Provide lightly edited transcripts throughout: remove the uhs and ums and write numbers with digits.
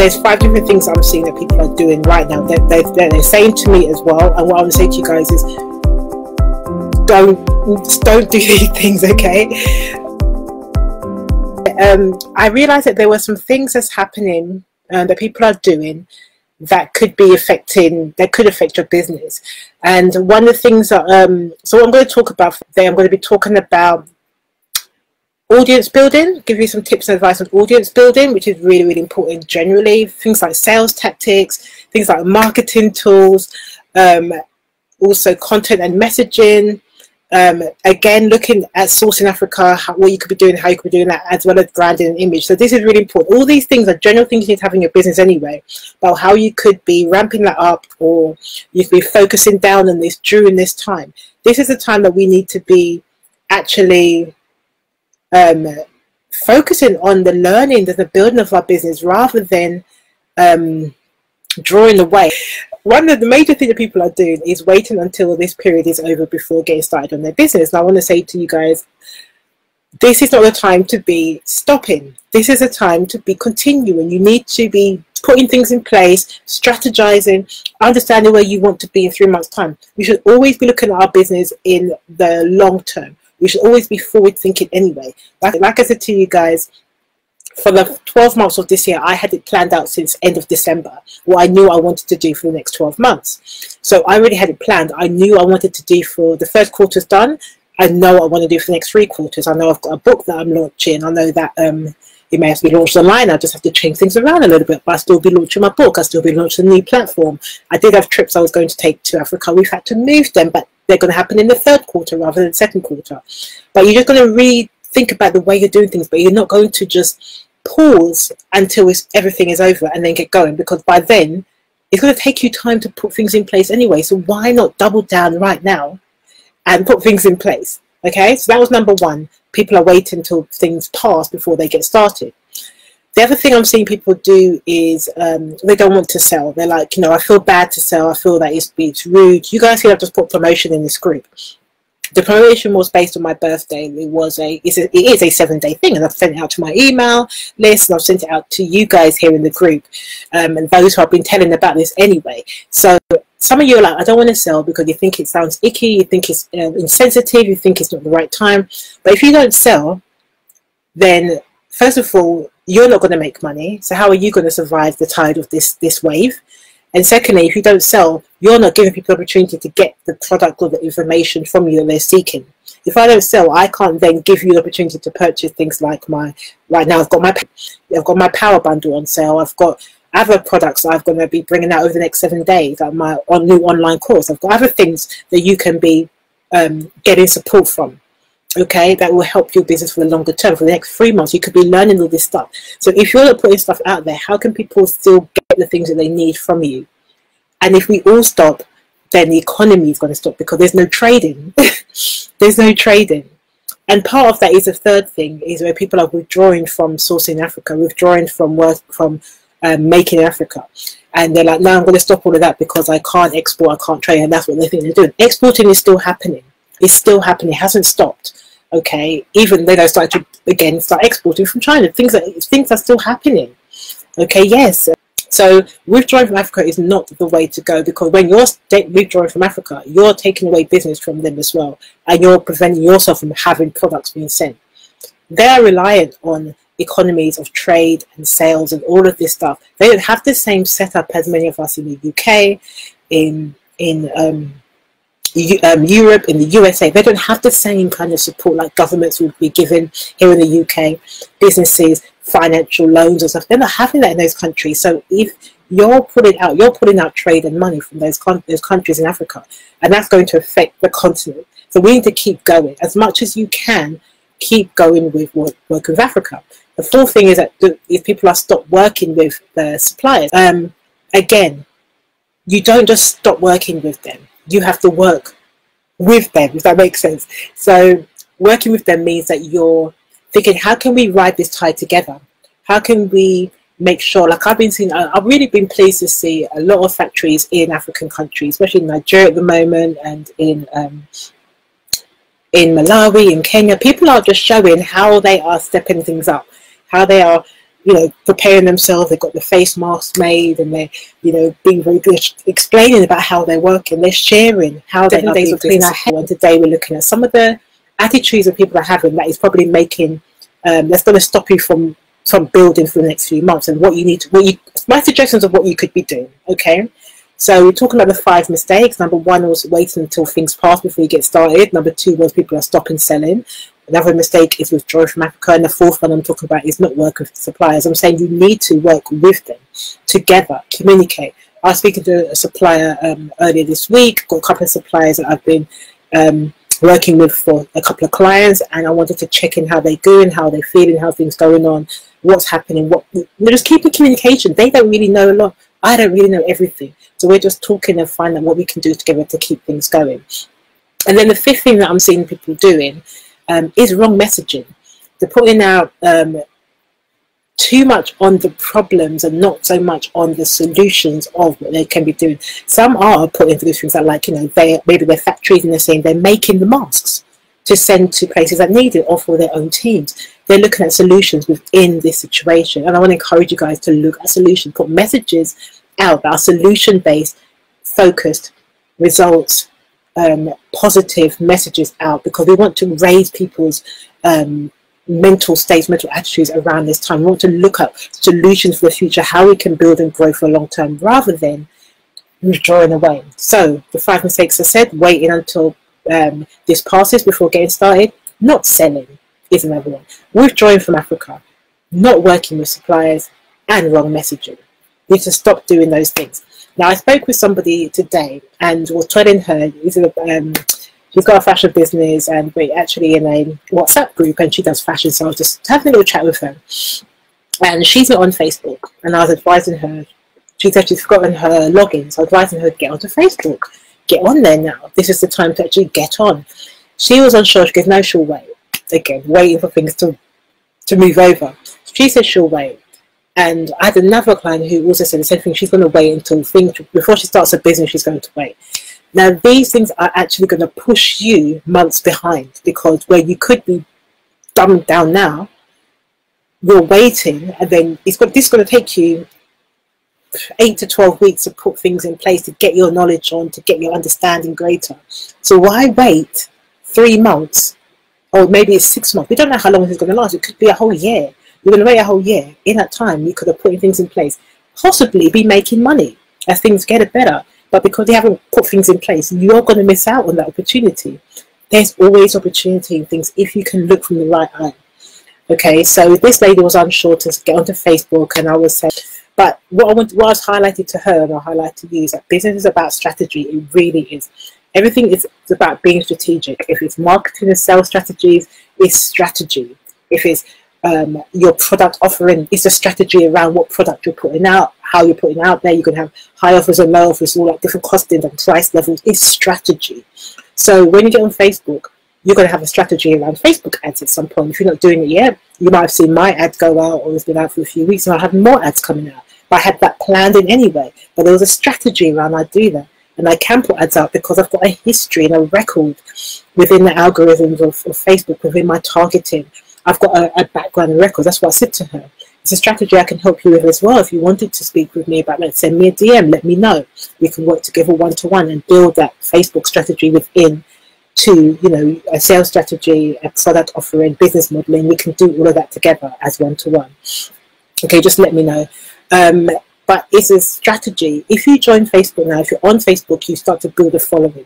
there's 5 different things I'm seeing that people are doing right now. They're saying to me as well, and what I want to say to you guys is, don't do these things, okay? I realized that there were some things that's happening that people are doing that could affect your business. And one of the things that so what I'm going to talk about today, I'm going to be talking about audience building, give you some tips and advice on audience building, which is really, really important generally. Things like sales tactics, things like marketing tools, also content and messaging. Again, looking at sourcing Africa, what you could be doing, how you could be doing that, as well as branding and image. So this is really important. All these things are general things you need to have in your business anyway, about how you could be ramping that up, or you could be focusing down on this during this time. This is a time that we need to be actually focusing on the learning, the building of our business, rather than drawing away. One of the major things that people are doing is waiting until this period is over before getting started on their business. And I want to say to you guys, this is not the time to be stopping. This is a time to be continuing. You need to be putting things in place, strategizing, understanding where you want to be in 3 months' time. We should always be looking at our business in the long term. We should always be forward thinking anyway. Like I said to you guys, for the 12 months of this year, I had it planned out since end of December, what I knew I wanted to do for the next 12 months. So I already had it planned. I knew I wanted to do for the first quarter's done. I know what I want to do for the next 3 quarters. I know I've got a book that I'm launching. I know that it may have to be launched online. I just have to change things around a little bit, but I'll still be launching my book. I'll still be launching a new platform. I did have trips I was going to take to Africa. We've had to move them, but they're going to happen in the 3rd quarter rather than 2nd quarter. But you're just going to think about the way you're doing things, but you're not going to just pause until everything is over and then get going, because by then it's going to take you time to put things in place anyway. So why not double down right now and put things in place? Okay, so that was number 1. People are waiting until things pass before they get started. The other thing I'm seeing people do is they don't want to sell. They're like, you know, I feel bad to sell. I feel that it's rude. You guys see, I've just put promotion in this group. The promotion was based on my birthday. It is a 7-day thing, and I've sent it out to my email list, and I've sent it out to you guys here in the group, and those who I've been telling about this anyway. So some of you are like, I don't want to sell because you think it sounds icky, you think it's insensitive, you think it's not the right time. But if you don't sell, then first of all, you're not going to make money. So how are you going to survive the tide of this wave? And secondly, if you don't sell, you're not giving people the opportunity to get the product or the information from you that they're seeking. If I don't sell, I can't then give you the opportunity to purchase things like right now I've got my power bundle on sale. I've got other products that I'm going to be bringing out over the next 7 days, like my new online course. I've got other things that you can be getting support from. Okay, that will help your business for the longer term. For the next 3 months, you could be learning all this stuff. So if you're not putting stuff out there, how can people still get the things that they need from you? And if we all stop, then the economy is going to stop, because there's no trading. There's no trading. And part of that is the 3rd thing, is where people are withdrawing from sourcing Africa, withdrawing from work, from making Africa. And they're like, no, I'm going to stop all of that because I can't export, I can't trade. And that's what they think they're doing. Exporting is still happening. It's still happening. It hasn't stopped. Okay, even though they start to again start exporting from China, things are still happening. Okay, yes. So withdrawing from Africa is not the way to go, because when you're withdrawing from Africa, you're taking away business from them as well, and you're preventing yourself from having products being sent. They are reliant on economies of trade and sales and all of this stuff. They don't have the same setup as many of us in the UK, in Europe, in the USA. They don't have the same kind of support like governments would be given here in the UK, businesses, financial loans and stuff. They're not having that in those countries. So if you're putting out trade and money from those countries in Africa, and that's going to affect the continent. So we need to keep going as much as you can. Keep going with work with Africa. The 4th thing is that if people are stopped working with the suppliers, again, you don't just stop working with them. You have to work with them, if that makes sense. So working with them means that you're thinking, how can we ride this tide together? How can we make sure, like I've really been pleased to see a lot of factories in African countries, especially in Nigeria at the moment, and in Malawi, in Kenya. People are just showing how they are stepping things up, how they are, you know, preparing themselves. They've got the face masks made, and they're, you know, being very good, explaining about how they're working. They're sharing how they 7 days of clean our head. And today we're looking at some of the attitudes that people are having that is probably making that's going to stop you from building for the next few months, and what you need to, my suggestions of what you could be doing. Okay, so we're talking about the 5 mistakes. Number 1 was waiting until things pass before you get started. Number 2 was people are stopping selling. Another mistake is withdrawing from Africa. And the 4th one I'm talking about is not working with suppliers. I'm saying you need to work with them together, communicate. I was speaking to a supplier earlier this week. Got a couple of suppliers that I've been working with for a couple of clients, and I wanted to check in how they're doing, how they're feeling, how things going on, what's happening, just keeping communication. They don't really know a lot. I don't really know everything. So we're just talking and finding out what we can do together to keep things going. And then the 5th thing that I'm seeing people doing is wrong messaging. They're putting out too much on the problems and not so much on the solutions of what they can be doing. Some are putting through things like, you know, maybe they're factories and they're saying they're making the masks to send to places that need it, or for their own teams. They're looking at solutions within this situation. And I want to encourage you guys to look at solutions, put messages out that are solution-based, focused, results, positive messages out, because we want to raise people's mental states, mental attitudes around this time. We want to look at solutions for the future, how we can build and grow for a long term, rather than withdrawing away. So the 5 mistakes I said: waiting until this passes before getting started, not selling is another one, withdrawing from Africa, not working with suppliers, and wrong messaging. You need to stop doing those things. Now, I spoke with somebody today and was telling her, she's got a fashion business, and we're actually in a WhatsApp group, and she does fashion, so I was just having a little chat with her. And she's not on Facebook, and I was advising her, she said she's forgotten her login, so I was advising her to get onto Facebook. Get on there now. This is the time to actually get on. She was unsure. She goes, no, she'll wait. Again, waiting for things to move over. She said she'll wait. And I had another client who also said the same thing. She's going to wait until before she starts her business, she's going to wait. Now, these things are actually going to push you months behind, because where you could be dumbed down now, you're waiting, and then this is going to take you 8 to 12 weeks to put things in place, to get your knowledge on, to get your understanding greater. So why wait 3 months, or maybe it's 6 months? We don't know how long this is going to last. It could be a whole year. You're going to wait a whole year. In that time, you could have put things in place, possibly be making money as things get better. But because you haven't put things in place, you're going to miss out on that opportunity. There's always opportunity in things if you can look from the right eye. Okay, so this lady was unsure to get onto Facebook, and I was saying, but what was highlighted to her, and I'll highlight to you, is that business is about strategy. It really is. Everything is about being strategic. If it's marketing and sales strategies, it's strategy. If it's your product offering, it's a strategy around what product you're putting out, how you're putting out there. You can have high offers and low offers, all like different costings and price levels. It's strategy. So when you get on Facebook, you're going to have a strategy around Facebook ads at some point. If you're not doing it yet, you might have seen my ad go out, or it's been out for a few weeks, and I'll have more ads coming out. But I had that planned in anyway. But there was a strategy around I do that. And I can put ads out because I've got a history and a record within the algorithms of Facebook, within my targeting. I've got a background and record. That's what I said to her. It's a strategy I can help you with as well. If you wanted to speak with me about that, send me a DM, let me know. We can work together one-to-one and build that Facebook strategy within to, you know, a sales strategy, a product offering, business modeling. We can do all of that together as one-to-one. Okay, just let me know. But it's a strategy. If you join Facebook now, if you're on Facebook, you start to build a following.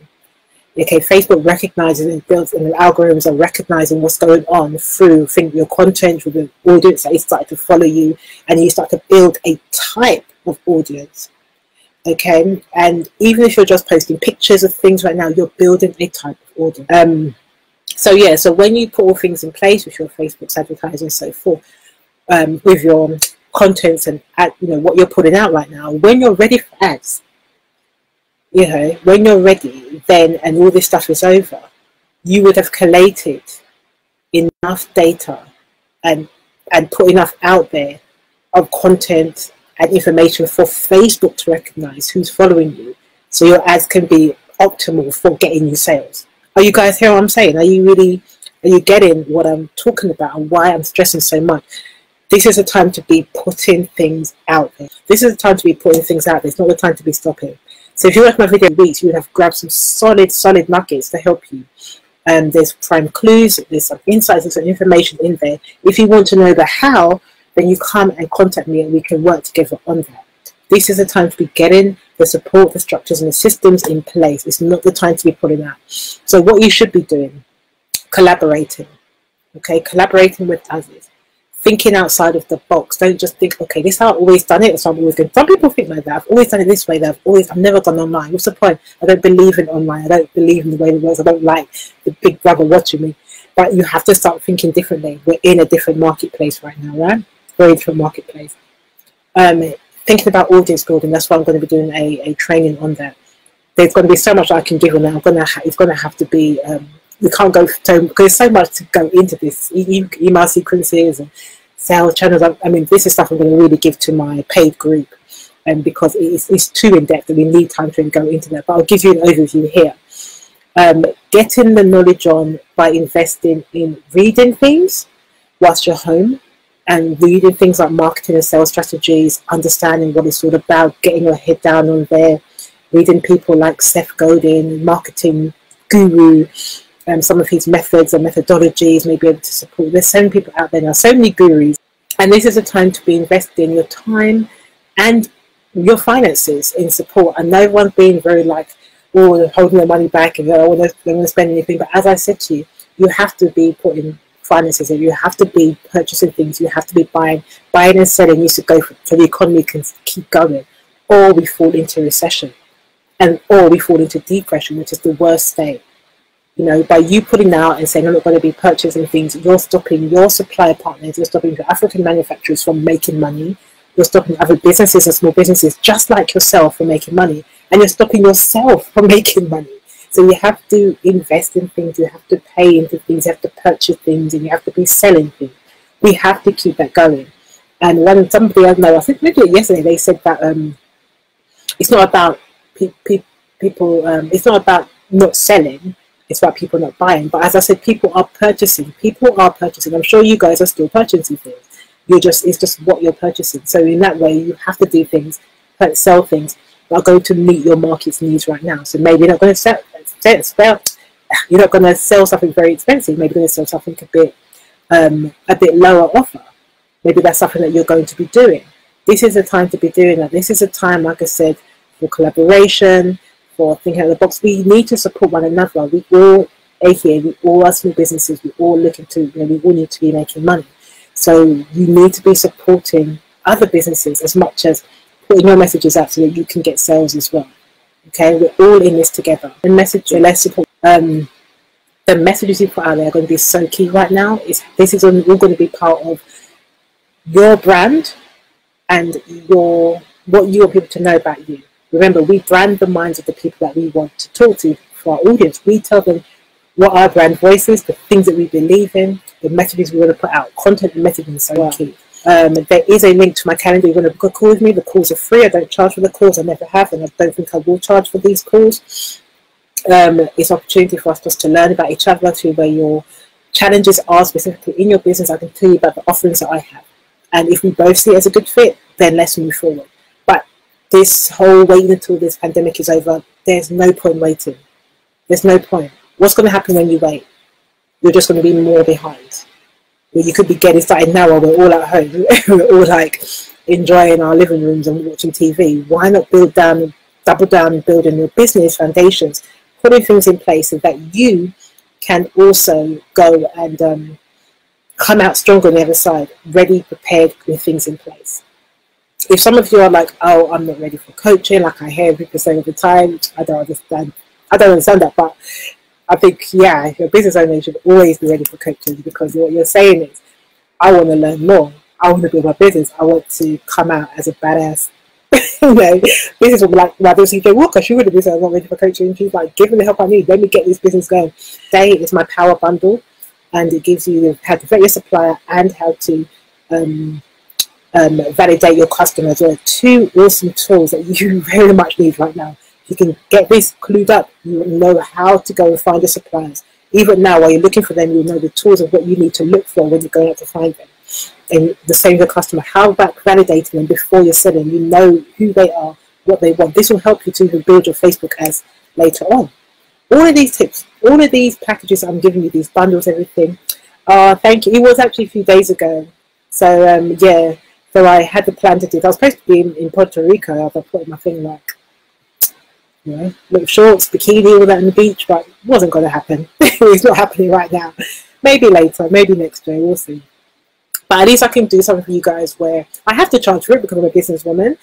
Okay, Facebook recognizes and builds, and the algorithms are recognizing what's going on through your content, with the audience that is starting to follow you, and you start to build a type of audience. Okay, and even if you're just posting pictures of things right now, you're building a type of audience. So yeah, so when you put all things in place with your Facebook's advertising and so forth, with your contents and you know what you're putting out right now, when you're ready for ads, you know, when you're ready, then, and all this stuff is over, you would have collated enough data and put enough out there of content and information for Facebook to recognize who's following you, so your ads can be optimal for getting you sales. Are you guys hearing what I'm saying? Are you getting what I'm talking about and why I'm stressing so much? This is a time to be putting things out there. This is a time to be putting things out there. It's not the time to be stopping. So if you watch my video in weeks, you would have grabbed some solid nuggets to help you. There's prime clues, there's some insights, there's some information in there. If you want to know the how, then you come and contact me and we can work together on that. This is a time to be getting the support, the structures and the systems in place. It's not the time to be pulling out. So what you should be doing, collaborating, okay? Collaborating with others. Thinking outside of the box. Don't just think, okay, this is how I've always done it, so I'm always good. Some people think like that. I've always done it this way. I've never gone online. What's the point? I don't believe in online. I don't believe in the way it works. I don't like the big brother watching me. But you have to start thinking differently. We're in a different marketplace right now, right? Very different marketplace. Thinking about audience building. That's why I'm going to be doing a training on that. There's going to be so much I can give on that. It's going to have to be. We can't go so because there's so much to go into this. Email sequences and sales channels. I mean, this is stuff I'm going to really give to my paid group, because it's too in depth and we need time to go into that. But I'll give you an overview here. Getting the knowledge on by investing in reading things whilst you're home, and reading things like marketing and sales strategies, understanding what it's all about, getting your head down on there, reading people like Seth Godin, marketing guru. Some of his methods and methodologies may be able to support. There's so many people out there now, so many gurus, and this is a time to be investing your time and your finances in support. And no one's being very like, oh, holding their money back and don't want to spend anything. But as I said to you, you have to be putting finances in. You have to be purchasing things. You have to be buying and selling. Needs to go so the economy can keep going, or we fall into recession, or we fall into depression, which is the worst state. You know, by you putting out and saying I'm not going to be purchasing things, you're stopping your supplier partners, you're stopping your African manufacturers from making money, you're stopping other businesses and small businesses just like yourself from making money, and you're stopping yourself from making money. So you have to invest in things, you have to pay into things, you have to purchase things, and you have to be selling things. We have to keep that going. And somebody I know, I think maybe yesterday, they said that it's not about people, it's not about not selling. It's about people not buying. But as I said, people are purchasing. People are purchasing. I'm sure you guys are still purchasing things. It's just what you're purchasing. So in that way, you have to do things, sell things that are going to meet your market's needs right now. So maybe you're not going to you're not going to sell something very expensive. Maybe you're going to sell something a bit lower offer. Maybe that's something that you're going to be doing. This is a time to be doing that. This is a time, like I said, for collaboration, for thinking out of the box. We need to support one another. We all are here. We all are small businesses. We all looking to, we all need to be making money. So you need to be supporting other businesses as much as putting your messages out so that you can get sales as well. Okay, we're all in this together. The message, let's support. The messages you put out there are going to be so key right now. This is all going to be part of your brand and what you want people to know about you. Remember, we brand the minds of the people that we want to talk to for our audience. We tell them what our brand voice is, the things that we believe in, the messages we want to put out. Content and messaging is so key. There is a link to my calendar. You want to book a call with me. The calls are free. I don't charge for the calls. I never have, and I don't think I will charge for these calls. It's an opportunity for us just to learn about each other, to where your challenges are specifically in your business. I can tell you about the offerings that I have. And if we both see it as a good fit, then let's move forward. But this whole waiting until this pandemic is over, there's no point waiting. There's no point. What's going to happen when you wait? You're just going to be more behind. You could be getting started now while we're all at home. We're all like enjoying our living rooms and watching TV. Why not double down and building your business foundations, putting things in place so that you can also go and come out stronger on the other side, ready, prepared with things in place. If some of you are like, oh, I'm not ready for coaching, like I hear people say all the time, I don't understand that, but I think, yeah, if you're a business owner, you should always be ready for coaching, because what you're saying is, I want to learn more. I want to build my business. I want to come out as a badass. Business will be like CJ Walker. She would have been saying, I'm not ready for coaching. She's like, give me the help I need. Let me get this business going. Today is my power bundle, and it gives you how to vet your supplier and how to validate your customers. There are two awesome tools that you very much need right now. You can get this clued up. You know how to go and find the suppliers. Even now, while you're looking for them, you'll know the tools of what you need to look for when you're going out to find them. And the same with the customer. How about validating them before you're selling? You know who they are, what they want. This will help you to even build your Facebook ads later on. All of these tips, all of these packages I'm giving you, these bundles, everything. Thank you. It was actually a few days ago. So yeah, so I had the plan to do it. I was supposed to be in Puerto Rico. I put my thing like, you know, little shorts, bikini, all that on the beach, but it wasn't going to happen. It's not happening right now. Maybe later, maybe next year, we'll see. But at least I can do something for you guys where I have to charge for it because I'm a businesswoman,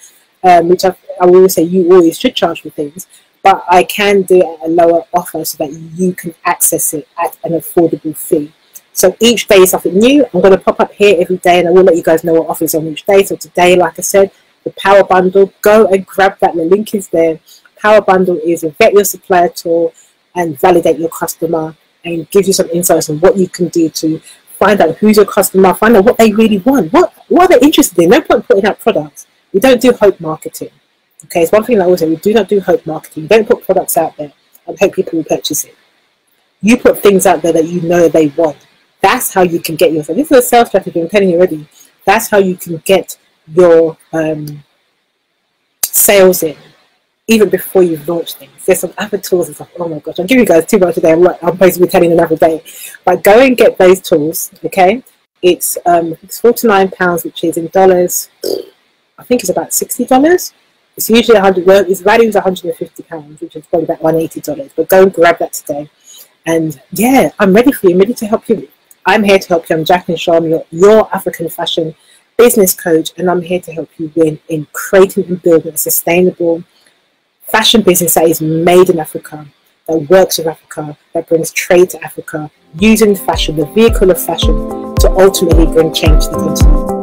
which I will always say you always should charge for things. But I can do it at a lower offer so that you can access it at an affordable fee. So each day is something new. I'm going to pop up here every day and I will let you guys know what offers on each day. So today, like I said, the Power Bundle, go and grab that. The link is there. Power Bundle is a vet your supplier tool and validate your customer and gives you some insights on what you can do to find out who's your customer, find out what they really want. What are they interested in? No point putting out products. We don't do hope marketing. Okay, it's one thing I always say, we do not do hope marketing. Don't put products out there and hope people will purchase it. You put things out there that you know they want. That's how you can get your, this is a sales strategy, I'm telling you already. That's how you can get your sales in, even before you've launched things. There's some other tools and stuff. Oh my gosh, I'm giving you guys too much today. I'm supposed to be telling another day. But go and get those tools, okay? It's £49, which is in dollars, I think it's about $60. It's usually its value is £150, which is probably about $180. But go and grab that today. And yeah, I'm ready for you. I'm ready to help you. I'm here to help you. I'm Jacqueline Shaw. I'm your African fashion business coach, and I'm here to help you win in creating and building a sustainable fashion business that is made in Africa, that works with Africa, that brings trade to Africa, using fashion, the vehicle of fashion, to ultimately bring change to the continent.